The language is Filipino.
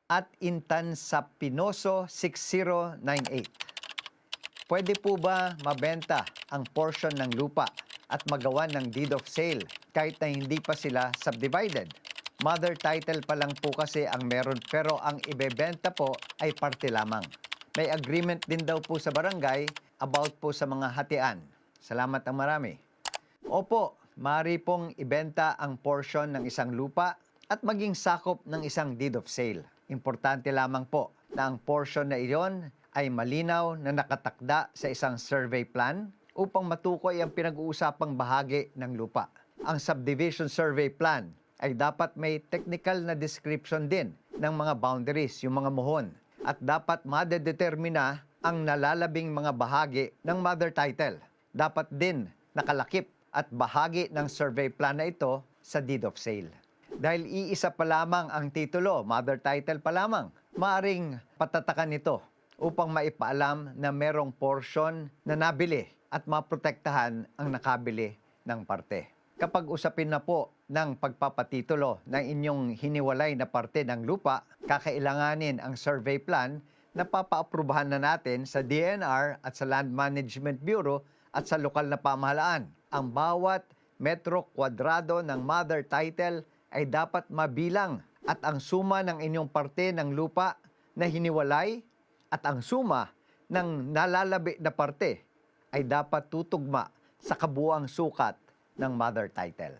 at Intan Sapinoso 6098. Pwede po ba mabenta ang portion ng lupa at magawa ng deed of sale kahit na hindi pa sila subdivided? Mother title pa lang po kasi ang meron pero ang ibebenta po ay parte lamang. May agreement din daw po sa barangay about po sa mga hatian. Salamat ang marami. Opo, maaari pong ibenta ang portion ng isang lupa at maging sakop ng isang deed of sale. Importante lamang po na ang portion na iyon ay malinaw na nakatakda sa isang survey plan upang matukoy ang pinag-uusapang bahagi ng lupa. Ang subdivision survey plan ay dapat may technical na description din ng mga boundaries, yung mga muhon, at dapat madedetermina ang nalalabing mga bahagi ng mother title. Dapat din nakalakip at bahagi ng survey plan na ito sa deed of sale. Dahil iisa pa lamang ang titulo, mother title pa lamang, maaring patatakan ito upang maipaalam na merong portion na nabili at maprotektahan ang nakabili ng parte. Kapag usapin na po ng pagpapatitulo ng inyong hiniwalay na parte ng lupa, kakailanganin ang survey plan na papaaprubahan na natin sa DNR at sa Land Management Bureau at sa lokal na pamahalaan. Ang bawat metro kwadrado ng mother title ay dapat mabilang at ang suma ng inyong parte ng lupa na hiniwalay at ang suma ng nalalabi na parte ay dapat tutugma sa kabuuang sukat ng mother title.